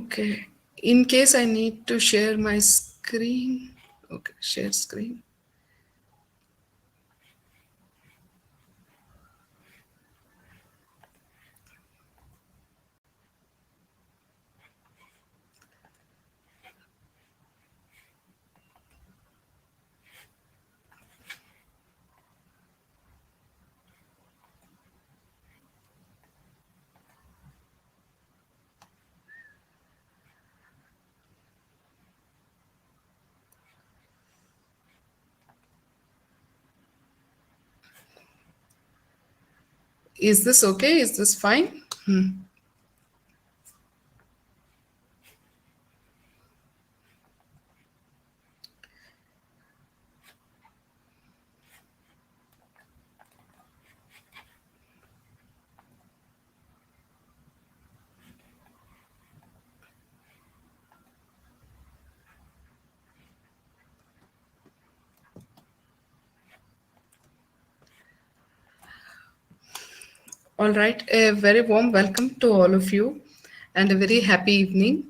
Okay. In case I need to share my screen. Okay, share screen. Is this okay? Is this fine? All right. A very warm welcome to all of you and a very happy evening.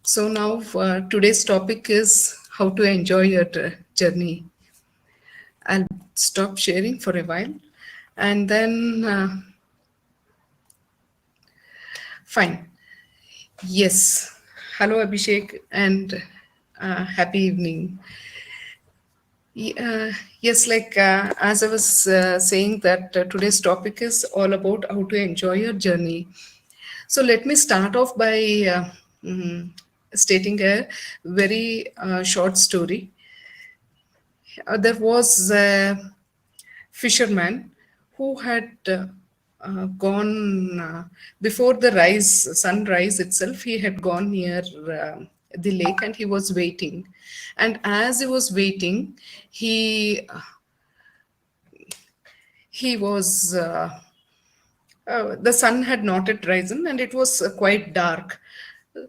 So now today's topic is how to enjoy your journey. I'll stop sharing for a while and then fine. Yes. Hello Abhishek and happy evening. Yes, like as I was saying that today's topic is all about how to enjoy your journey. So let me start off by stating a very short story. There was a fisherman who had gone before the sunrise itself. He had gone near the lake and he was waiting. And as he was waiting, he he was the sun had not yet risen and it was quite dark.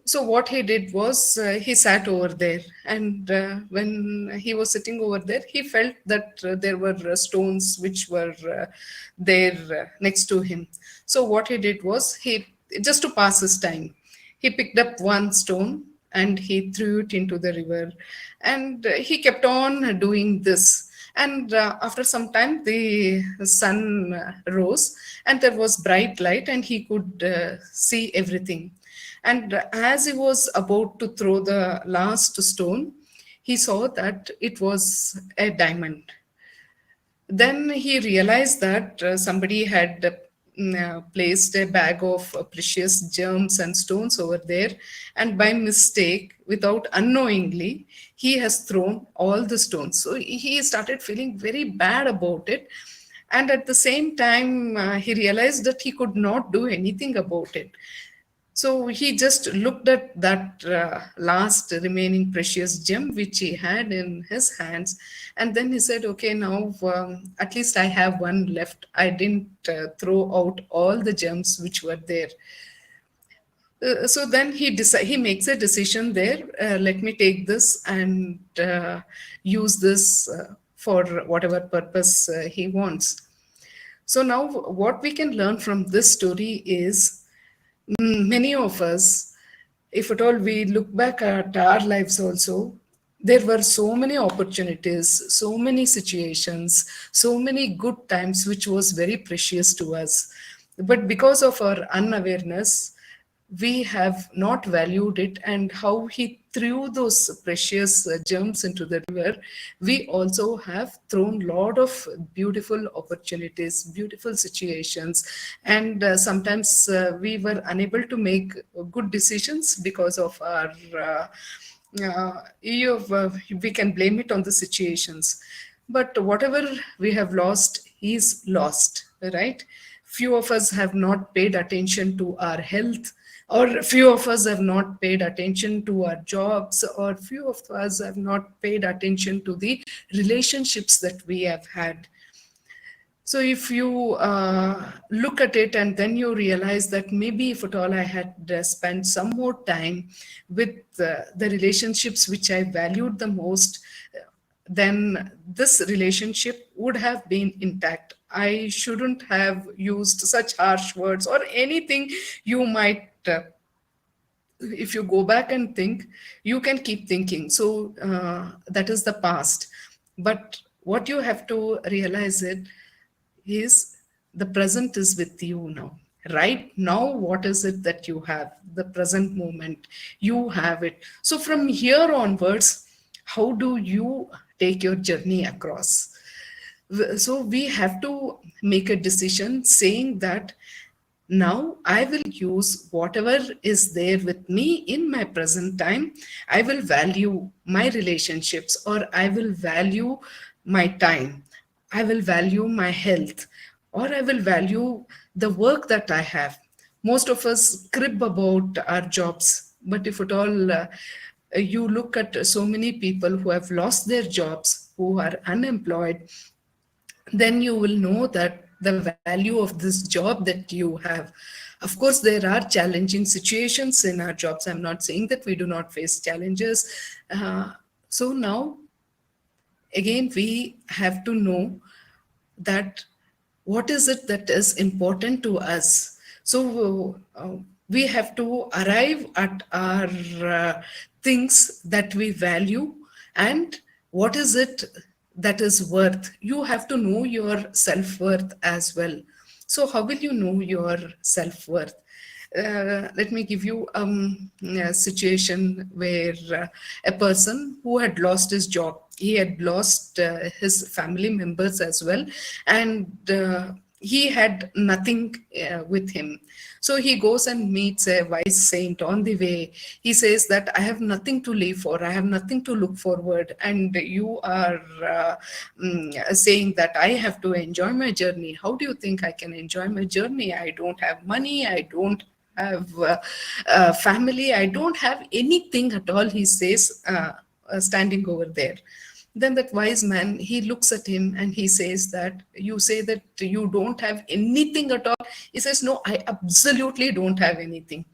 So what he did was he sat over there, and when he was sitting over there, he felt that there were stones which were there next to him. So what he did was he just to pass his time, he picked up one stone and he threw it into the river, and he kept on doing this. And after some time, the sun rose, and there was bright light, and he could see everything. And as he was about to throw the last stone, he saw that it was a diamond. Then he realized that somebody had placed a bag of precious gems and stones over there, and by mistake, without unknowingly, he has thrown all the stones. So he started feeling very bad about it. And at the same time, he realized that he could not do anything about it. So he just looked at that last remaining precious gem which he had in his hands, and then he said, "Okay, now at least I have one left. I didn't throw out all the gems which were there." So then he makes a decision there. Let me take this and use this for whatever purpose he wants. So now, what we can learn from this story is many of us, if at all we look back at our lives also, there were so many opportunities, so many situations, so many good times which was very precious to us. But because of our unawareness, we have not valued it, and how he threw those precious gems into the river, we also have thrown lot of beautiful opportunities, beautiful situations, and sometimes we were unable to make good decisions because of our we can blame it on the situations. But whatever we have lost is lost, right? Few of us have not paid attention to our health, or few of us have not paid attention to our jobs, or few of us have not paid attention to the relationships that we have had. So if you look at it and then you realize that maybe if at all I had spent some more time with the relationships which I valued the most, then this relationship would have been intact. I shouldn't have used such harsh words or anything you might if you go back and think, you can keep thinking. So that is the past. But what you have to realize it is the present is with you now. Right now, what is it that you have? The present moment, you have it. So from here onwards, how do you take your journey across? So we have to make a decision saying that now I will use whatever is there with me in my present time. I will value my relationships, or I will value my time. I will value my health, or I will value the work that I have. Most of us crib about our jobs, but if at all you look at so many people who have lost their jobs, who are unemployed, then you will know that the value of this job that you have. Of course, there are challenging situations in our jobs. I'm not saying that we do not face challenges. So now, again, we have to know that what is it that is important to us. So we have to arrive at our things that we value, and what is it that is worth. You have to know your self-worth as well. So how will you know your self-worth? Let me give you a situation where a person who had lost his job, he had lost his family members as well, and he had nothing with him. So he goes and meets a wise saint on the way. He says that I have nothing to live for, I have nothing to look forward, and you are saying that I have to enjoy my journey. How do you think I can enjoy my journey? I don't have money, I don't have family, I don't have anything at all, he says, standing over there. Then that wise man, he looks at him and he says that, you say that you don't have anything at all. He says, no, I absolutely don't have anything.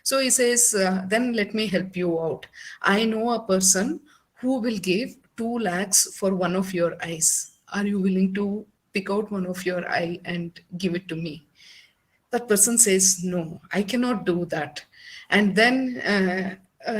So he says, then let me help you out. I know a person who will give 2 lakhs for one of your eyes. Are you willing to pick out one of your eye and give it to me? That person says, no, I cannot do that. And then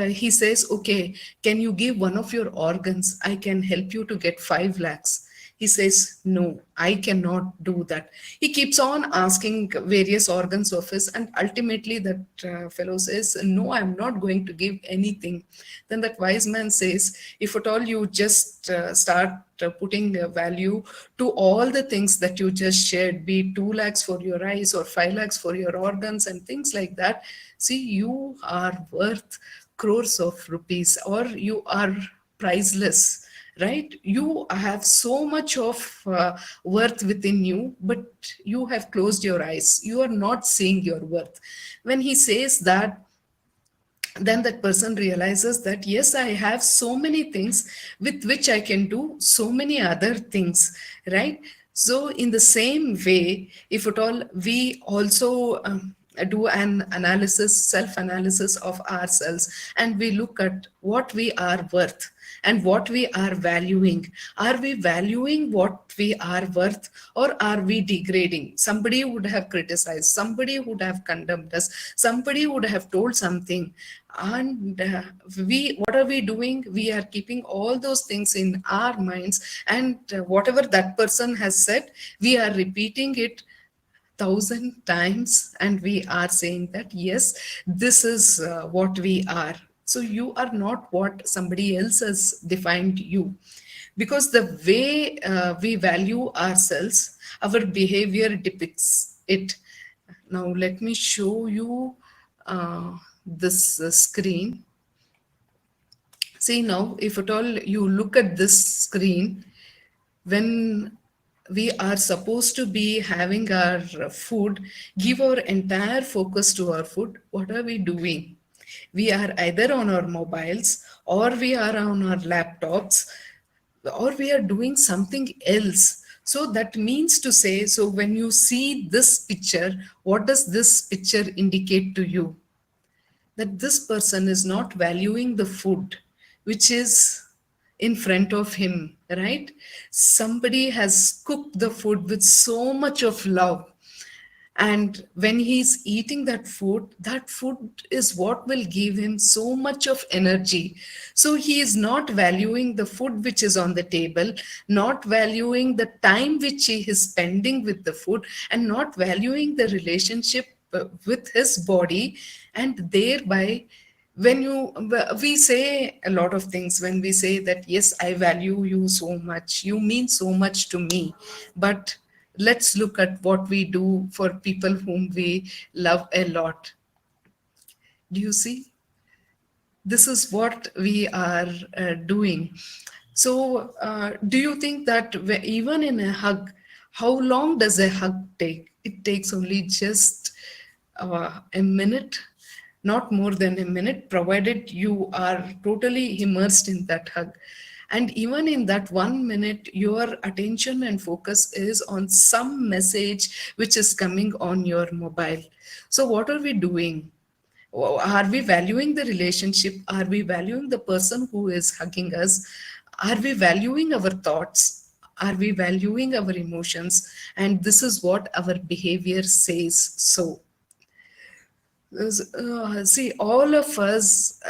he says, okay, can you give one of your organs? I can help you to get 5 lakhs. He says, no, I cannot do that. He keeps on asking various organs of his, and ultimately that fellow says, no, I'm not going to give anything. Then that wise man says, if at all you just start putting a value to all the things that you just shared, be it 2 lakhs for your eyes or 5 lakhs for your organs and things like that, see, you are worth crores of rupees, or you are priceless, right? You have so much of worth within you, but you have closed your eyes, you are not seeing your worth. When he says that, then that person realizes that, yes, I have so many things with which I can do so many other things, right? So in the same way, if at all we also do an analysis, self analysis of ourselves, and we look at what we are worth and what we are valuing. Are we valuing what we are worth, or are we degrading? Somebody would have criticized, somebody would have condemned us, somebody would have told something, and we, what are we doing? We are keeping all those things in our minds, and whatever that person has said, we are repeating it 1,000 times, and we are saying that, yes, this is what we are. So you are not what somebody else has defined you, because the way we value ourselves, our behavior depicts it. Now let me show you this screen. See, now if at all you look at this screen, when we are supposed to be having our food, give our entire focus to our food, what are we doing? We are either on our mobiles, or we are on our laptops, or we are doing something else. So that means to say, so when you see this picture, what does this picture indicate to you? That this person is not valuing the food which is in front of him, right? Somebody has cooked the food with so much of love, And when he's eating that food is what will give him so much of energy. So he is not valuing the food which is on the table, not valuing the time which he is spending with the food, and not valuing the relationship with his body. And thereby, when you we say a lot of things when we say that, yes, I value you so much, you mean so much to me. But let's look at what we do for people whom we love a lot. Do you see? This is what we are doing. So, do you think that even in a hug, how long does a hug take? It takes only just a minute, not more than a minute, provided you are totally immersed in that hug. And even in that 1 minute, your attention and focus is on some message which is coming on your mobile. So, what are we doing? Are we valuing the relationship? Are we valuing the person who is hugging us? Are we valuing our thoughts? Are we valuing our emotions? And this is what our behavior says. So, see, all of us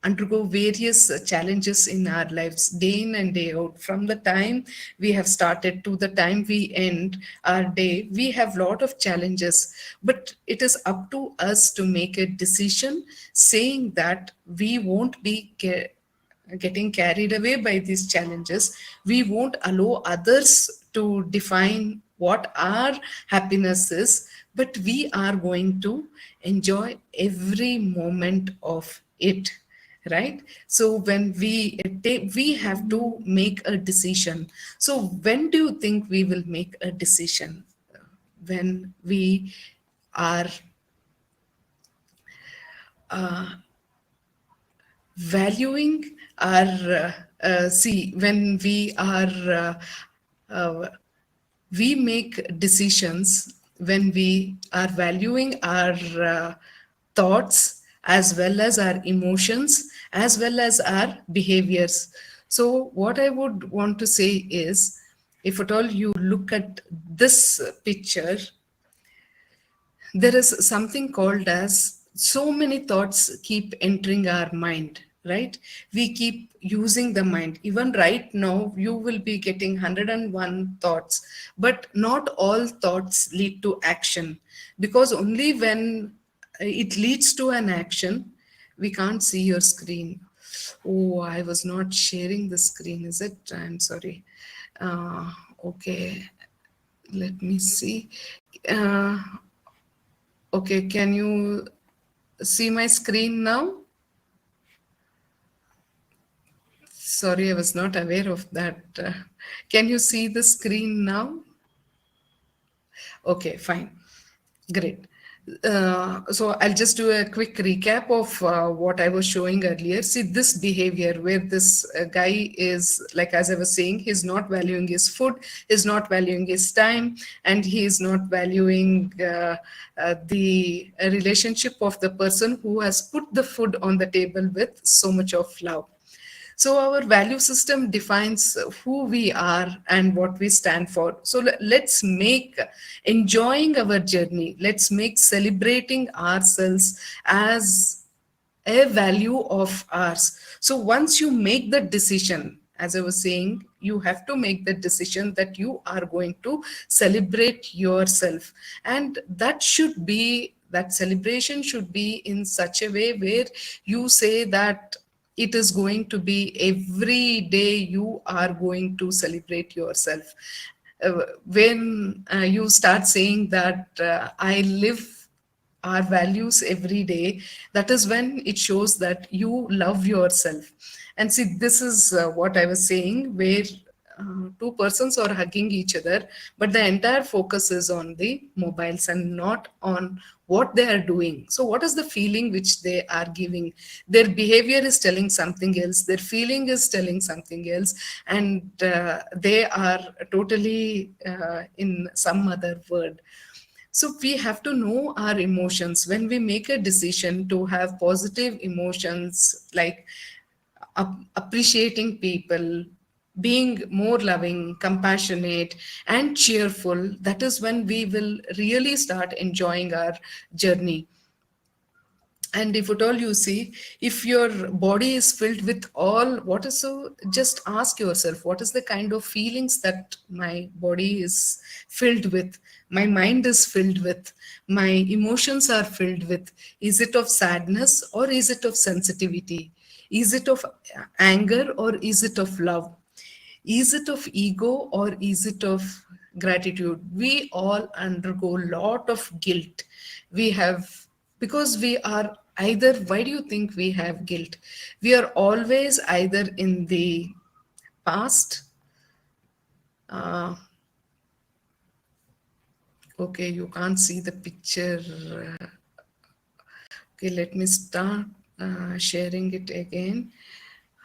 undergo various challenges in our lives, day in and day out. From the time we have started to the time we end our day, we have lot of challenges. But it is up to us to make a decision saying that we won't be getting carried away by these challenges. We won't allow others to define what our happiness is, but we are going to enjoy every moment of it. Right? So when we take, we have to make a decision. So when do you think we will make a decision? When we are valuing our see, when we are uh, we make decisions when we are valuing our thoughts as well as our emotions as well as our behaviors. So what I would want to say is, if at all you look at this picture, there is something called as, so many thoughts keep entering our mind, right? We keep using the mind. Even right now you will be getting 101 thoughts, but not all thoughts lead to action, because only when it leads to an action. We can't see your screen. Oh, I was not sharing the screen, is it? I'm sorry. Okay, let me see. uh, Okay, can you see my screen now? Sorry, I was not aware of that. Can you see the screen now? Okay, fine. Great. So I'll just do a quick recap of what I was showing earlier. See, this behavior where this guy is, like as I was saying, he's not valuing his food, he's not valuing his time, and he is not valuing the relationship of the person who has put the food on the table with so much of love. So our value system defines who we are and what we stand for. So let's make enjoying our journey, let's make celebrating ourselves as a value of ours. So once you make the decision, as I was saying, you have to make the decision that you are going to celebrate yourself. And that should be, that celebration should be in such a way where you say that it is going to be every day you are going to celebrate yourself. When you start saying that I live our values every day, that is when it shows that you love yourself. And see, this is what I was saying, where two persons are hugging each other, but the entire focus is on the mobiles and not on what they are doing. So what is the feeling which they are giving? Their behavior is telling something else, their feeling is telling something else, and they are totally in some other word. So we have to know our emotions. When we make a decision to have positive emotions like appreciating people, being more loving, compassionate, and cheerful, that is when we will really start enjoying our journey. And if at all you see, if your body is filled with all what is, so just ask yourself, what is the kind of feelings that my body is filled with, my mind is filled with, my emotions are filled with? Is it of sadness or is it of sensitivity? Is it of anger or is it of love? Is it of ego or is it of gratitude? We all undergo a lot of guilt. We have, because we are either, why do you think we have guilt? We are always either in the past. Uh, okay, you can't see the picture. Okay, let me start sharing it again.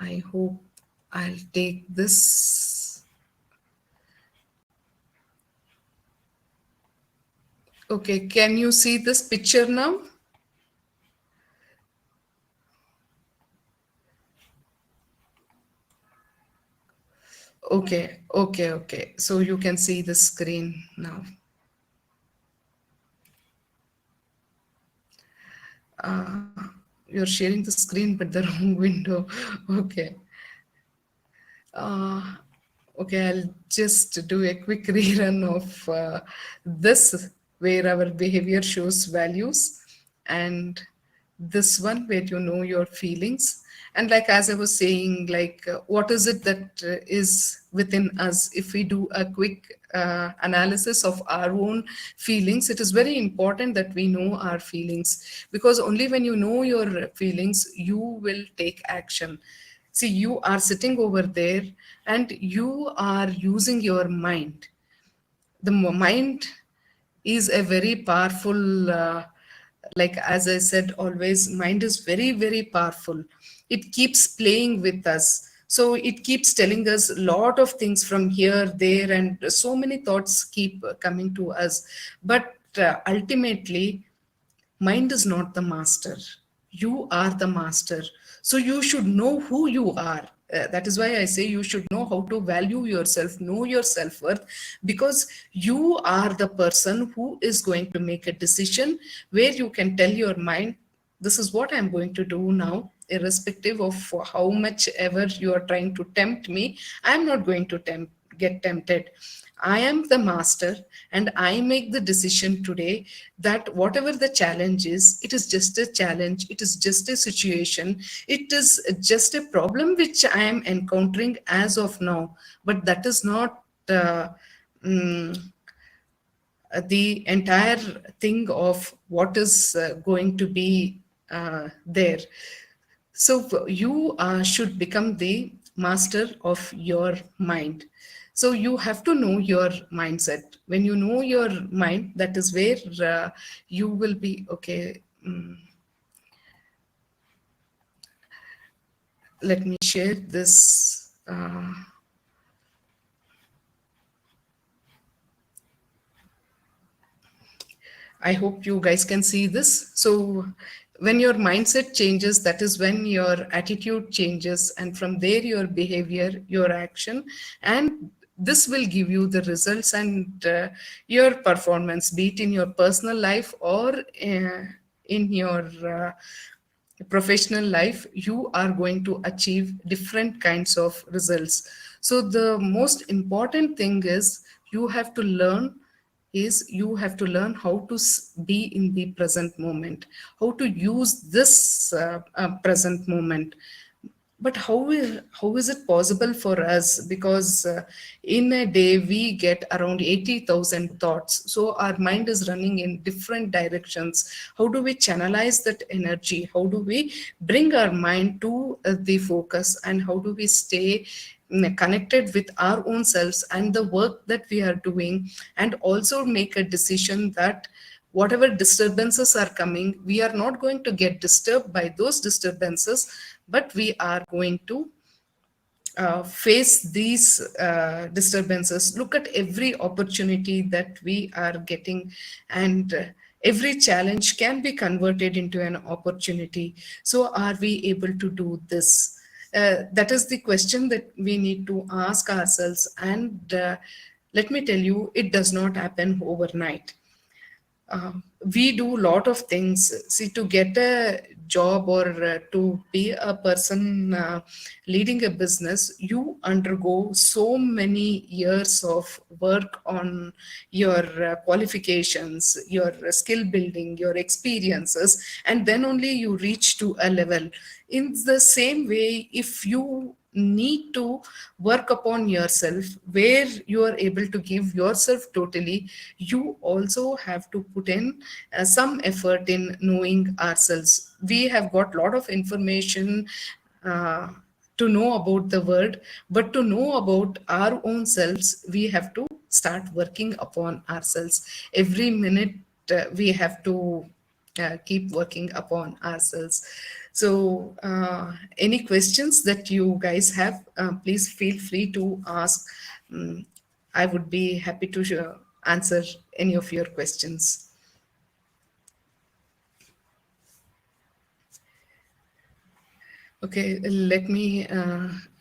I hope I'll take this. Okay, can you see this picture now? Okay, okay, okay. So you can see the screen now. Uh, you're sharing the screen, but the wrong window. Okay. Uh, okay, I'll just do a quick rerun of this, where our behavior shows values, and this one where you know your feelings. And like as I was saying, like what is it that is within us? If we do a quick analysis of our own feelings, it is very important that we know our feelings, because only when you know your feelings, you will take action. See, you are sitting over there and you are using your mind. The mind is a very powerful, like as I said, always, mind is very, very powerful. It keeps playing with us. So it keeps telling us a lot of things from here, there, and so many thoughts keep coming to us. But ultimately, mind is not the master. You are the master. So you should know who you are. That is why I say you should know how to value yourself, know your self worth, because you are the person who is going to make a decision where you can tell your mind, this is what I'm going to do now, irrespective of how much ever you are trying to tempt me. I'm not going to get tempted. I am the master, and I make the decision today that whatever the challenge is, it is just a challenge, it is just a situation, it is just a problem which I am encountering as of now. But that is not mm, the entire thing of what is going to be there. So you should become the master of your mind. So you have to know your mindset. When you know your mind, that is where you will be okay. Let me share this. I hope you guys can see this. So, when your mindset changes, that is when your attitude changes, and from there, your behavior, your action, and this will give you the results and your performance, be it in your personal life or in your professional life. You are going to achieve different kinds of results. So the most important thing is you have to learn, is you have to learn how to be in the present moment, how to use this present moment. But how is it possible for us? Because in a day we get around 80,000 thoughts. So our mind is running in different directions. How do we channelize that energy? How do we bring our mind to the focus? And how do we stay connected with our own selves and the work that we are doing? And also make a decision that whatever disturbances are coming, we are not going to get disturbed by those disturbances, but we are going to face these disturbances. Look at every opportunity that we are getting, and every challenge can be converted into an opportunity. So, are we able to do this? That is the question that we need to ask ourselves. And let me tell you, it does not happen overnight. We do a lot of things. See, to get a job or to be a person leading a business, you undergo so many years of work on your qualifications, your skill building, your experiences, and then only you reach to a level. In the same way, if you need to work upon yourself where you are able to give yourself totally, you also have to put in some effort in knowing ourselves. We have got a lot of information uh, to know about the world, but to know about our own selves, we have to start working upon ourselves every minute. We have to keep working upon ourselves. So, any questions that you guys have, please feel free to ask. I would be happy to answer any of your questions. Okay, let me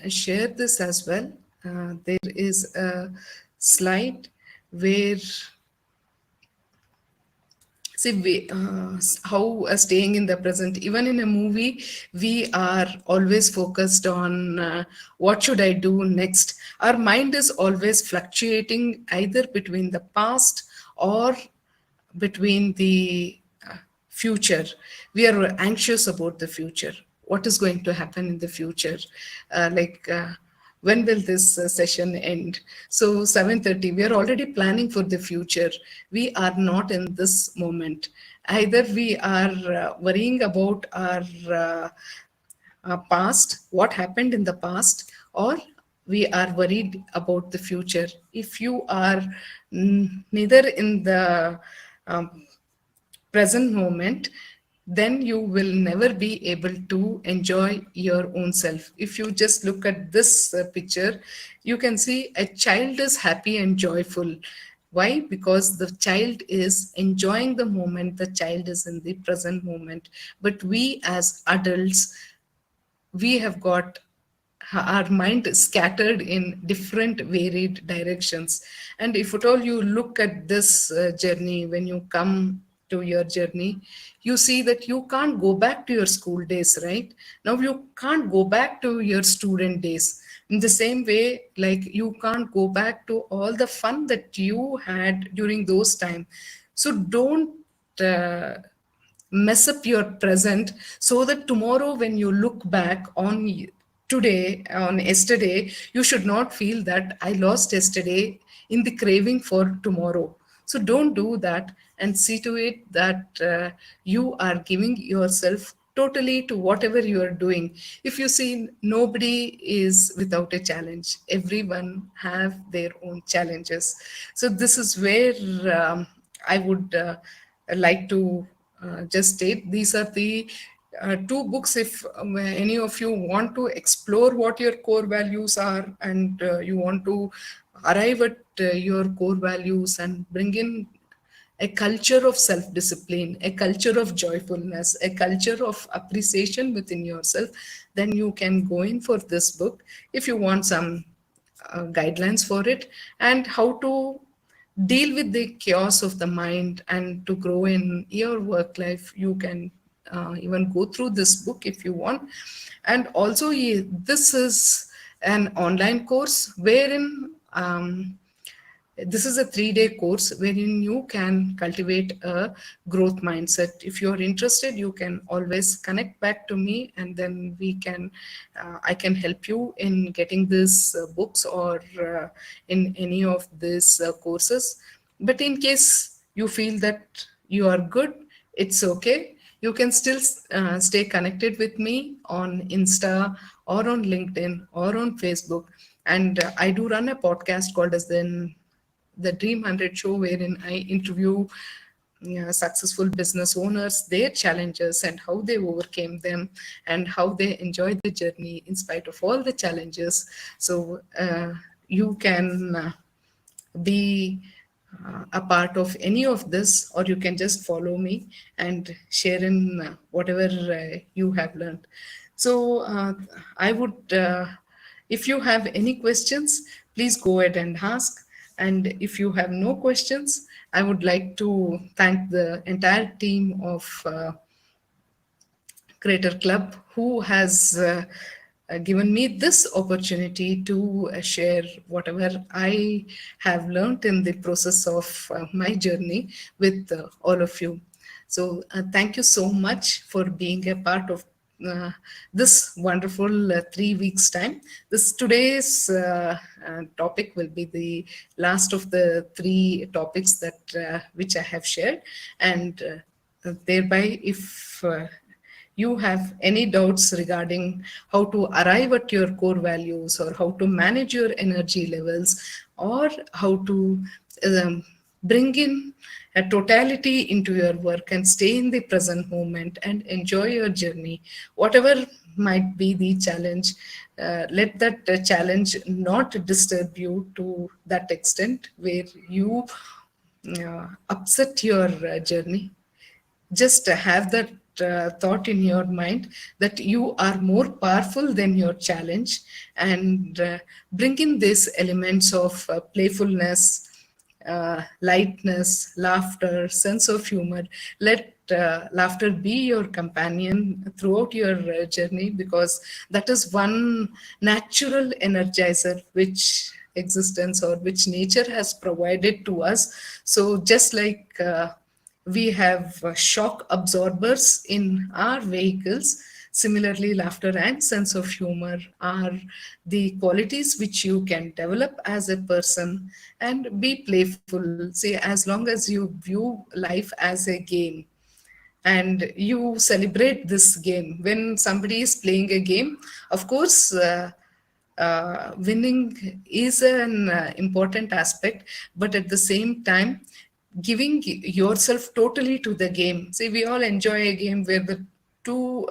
share this as well. There is a slide where, see, how staying in the present, even in a movie, we are always focused on what should I do next. Our mind is always fluctuating either between the past or between the future. We are anxious about the future. What is going to happen in the future? When will this session end? So 7:30. We are already planning for the future. We are not in this moment. Either we are worrying about our past, what happened in the past, or we are worried about the future. If you are neither in the um, present moment, then you will never be able to enjoy your own self. If you just look at this picture, you can see a child is happy and joyful. Why? Because the child is enjoying the moment, the child is in the present moment. But we as adults, we have got our mind scattered in different varied directions. And if at all you look at this journey, when you come to your journey, you see that you can't go back to your school days. Right now you can't go back to your student days. In the same way, like, you can't go back to all the fun that you had during those time. So don't uh, mess up your present, so that tomorrow when you look back on today, on yesterday, you should not feel that I lost yesterday in the craving for tomorrow. So don't do that, and see to it that you are giving yourself totally to whatever you are doing. If you see, nobody is without a challenge, everyone have their own challenges. So this is where I would like to just state, these are the two books. If any of you want to explore what your core values are, and you want to arrive at your core values and bring in a culture of self discipline, a culture of joyfulness, a culture of appreciation within yourself, then you can go in for this book. If you want some guidelines for it, and how to deal with the chaos of the mind and to grow in your work life, you can even go through this book if you want. And also, this is an online course wherein this is a 3-day course wherein you can cultivate a growth mindset. If you're interested, you can always connect back to me, and then I can help you in getting these books, or in any of these courses. But in case you feel that you are good, it's okay. You can still stay connected with me on Insta, or on LinkedIn, or on Facebook. And I do run a podcast called as the Dream 100 Show, wherein I interview successful business owners, their challenges, and how they overcame them, and how they enjoyed the journey in spite of all the challenges. So you can be a part of any of this, or you can just follow me and share in whatever you have learned. So I would, if you have any questions, please go ahead and ask. And if you have no questions, I would like to thank the entire team of Creator Club, who has given me this opportunity to share whatever I have learned in the process of my journey with all of you. So, thank you so much for being a part of uh, this wonderful 3 weeks time. This today's topic will be the last of the three topics that which I have shared, and thereby, if you have any doubts regarding how to arrive at your core values, or how to manage your energy levels, or how to bring in a totality into your work and stay in the present moment and enjoy your journey, whatever might be the challenge, let that challenge not disturb you to that extent where you upset your journey. Just have that thought in your mind that you are more powerful than your challenge, and bring in these elements of playfulness, lightness, laughter, sense of humor. Let laughter be your companion throughout your journey, because that is one natural energizer which existence or which nature has provided to us. So just like we have shock absorbers in our vehicles. Similarly, laughter and sense of humor are the qualities which you can develop as a person, and be playful. See, as long as you view life as a game and you celebrate this game, when somebody is playing a game, of course, winning is an important aspect, but at the same time, giving yourself totally to the game. See, we all enjoy a game where the two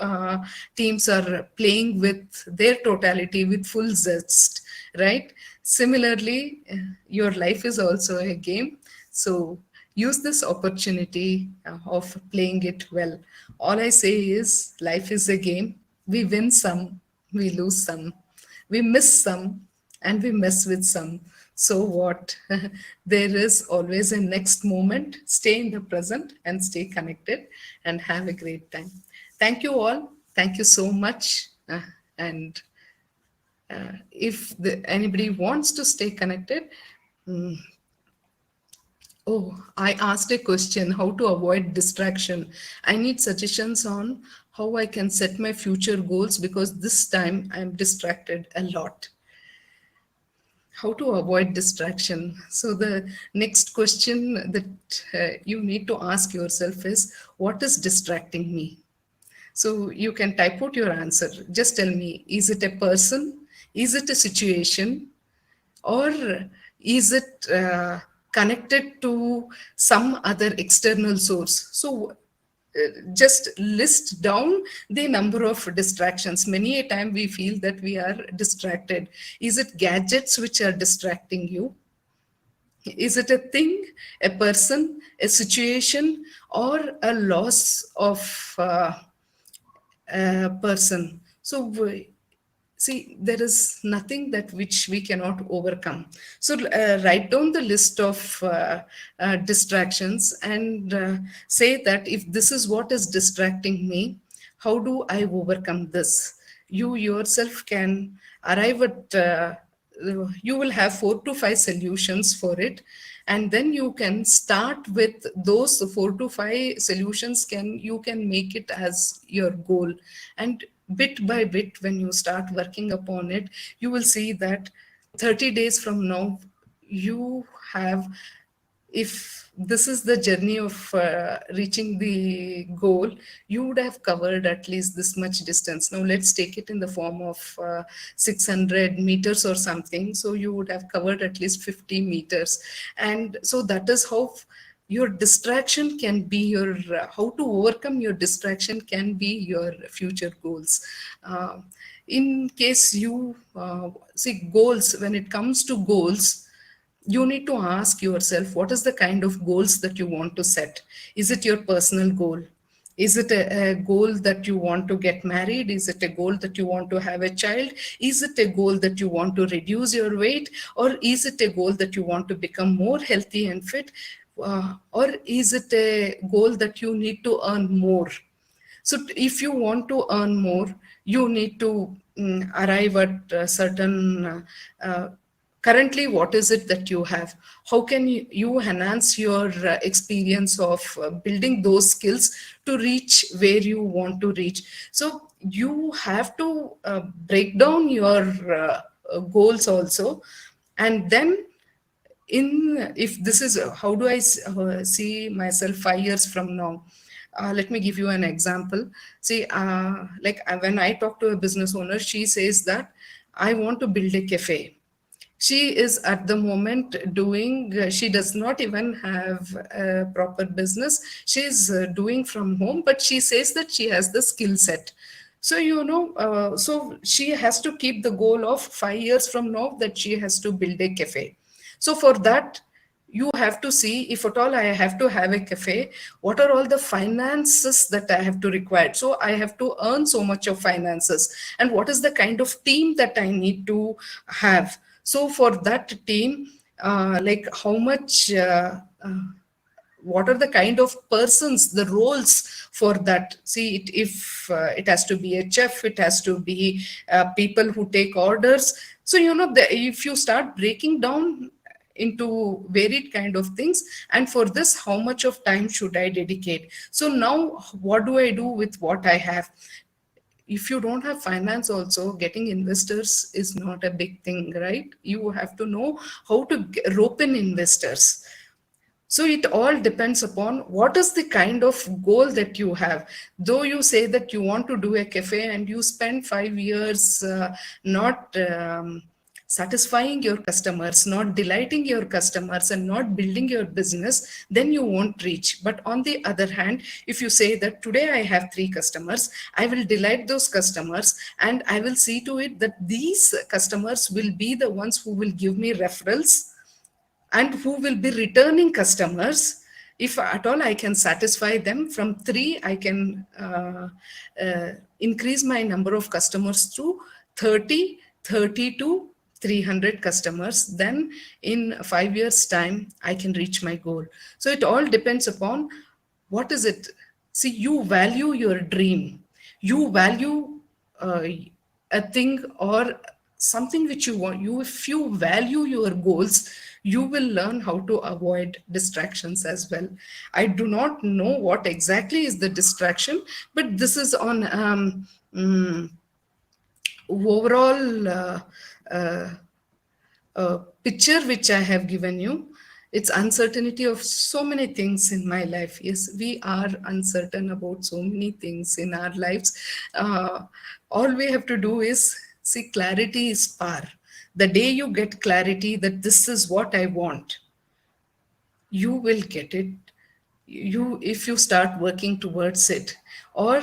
teams are playing with their totality, with full zest, right? Similarly, your life is also a game. So use this opportunity of playing it well. All I say is life is a game. We win some, we lose some, we miss some, and we mess with some. So what? There is always a next moment. Stay in the present and stay connected and have a great time. Thank you all. Thank you so much. And if anybody wants to stay connected, oh, I asked a question, how to avoid distraction. I need suggestions on how I can set my future goals, because this time I'm distracted a lot. How to avoid distraction. So the next question that you need to ask yourself is, what is distracting me? So you can type out your answer. Just tell me, is it a person? Is it a situation? Or is it connected to some other external source? So just list down the number of distractions. Many a time we feel that we are distracted. Is it gadgets which are distracting you? Is it a thing, a person, a situation, or a loss of a person? So see, there is nothing that which we cannot overcome. So write down the list of distractions, and say that if this is what is distracting me, how do I overcome this? You yourself can arrive at you will have 4 to 5 solutions for it, and then you can start with those 4 to 5 solutions. Can you can make it as your goal, and bit by bit, when you start working upon it, you will see that 30 days from now, you have, if this is the journey of reaching the goal, you would have covered at least this much distance. Now let's take it in the form of 600 meters or something. So you would have covered at least 50 meters. And so that is how your distraction can be your how to overcome your distraction can be your future goals. In case you see goals, when it comes to goals, you need to ask yourself, what is the kind of goals that you want to set? Is it your personal goal? Is it a goal that you want to get married? Is it a goal that you want to have a child? Is it a goal that you want to reduce your weight? Or is it a goal that you want to become more healthy and fit? Or is it a goal that you need to earn more? So if you want to earn more, you need to arrive at a certain currently what is it that you have. How can you enhance your experience of building those skills to reach where you want to reach. So you have to break down your goals also, and then in if this is how do I see myself 5 years from now. Let me give you an example. See, when I talk to a business owner, she says that I want to build a cafe. She is at the moment doing, she does not even have a proper business. She's doing from home, but she says that she has the skill set. So, so she has to keep the goal of 5 years from now that she has to build a cafe. So for that, you have to see, if at all I have to have a cafe, what are all the finances that I have to require. So I have to earn so much of finances, and what is the kind of team that I need to have. So for that team, like how much what are the kind of persons, the roles for that. See it, if it has to be a chef, it has to be people who take orders. So if you start breaking down into varied kind of things, and for this how much of time should I dedicate. So now what do I do with what I have? If you don't have finance also, getting investors is not a big thing, right? You have to know how to rope in investors. So it all depends upon what is the kind of goal that you have. Though you say that you want to do a cafe and you spend 5 years not satisfying your customers, not delighting your customers, and not building your business, then you won't reach. But on the other hand, if you say that today I have 3 customers, I will delight those customers, and I will see to it that these customers will be the ones who will give me referrals and who will be returning customers. If at all I can satisfy them, from 3 I can increase my number of customers to 30, 30 to 300 customers, then in 5 years time I can reach my goal. So it all depends upon what is it. See, you value your dream, you value uh, a thing or something which you want. You, if you value your goals, you will learn how to avoid distractions as well. I do not know what exactly is the distraction, but this is on mm, overall uh, picture which I have given you. It's uncertainty of so many things in my life. Yes, we are uncertain about so many things in our lives. All we have to do is see, clarity is power. The day you get clarity that this is what I want, you will get it. You, if you start working towards it, or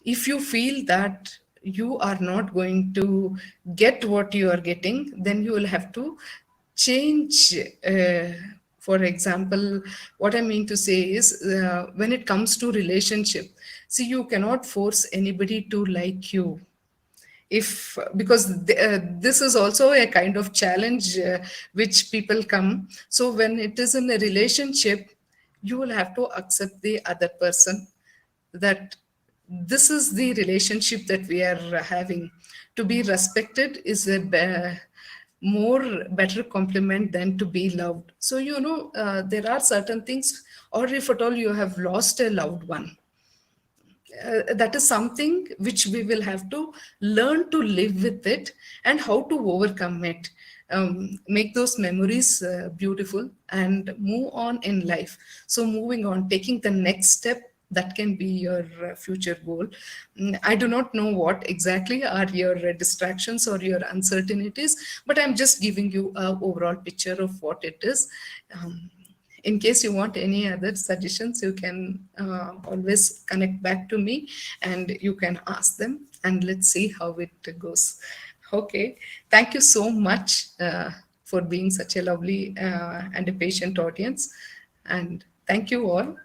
if you feel that you are not going to get what you are getting, then you will have to change. For example, what I mean to say is, when it comes to relationship, see, you cannot force anybody to like you. If because this is also a kind of challenge which people come. So when it is in a relationship, you will have to accept the other person, that this is the relationship that we are having. To be respected is a more better compliment than to be loved. So there are certain things, or if at all you have lost a loved one, that is something which we will have to learn to live with it and how to overcome it. Make those memories beautiful and move on in life. So moving on, taking the next step, that can be your future goal. I do not know what exactly are your distractions or your uncertainties, but I'm just giving you a overall picture of what it is. In case you want any other suggestions, you can always connect back to me and you can ask them, and let's see how it goes. Okay, thank you so much for being such a lovely and a patient audience, and thank you all.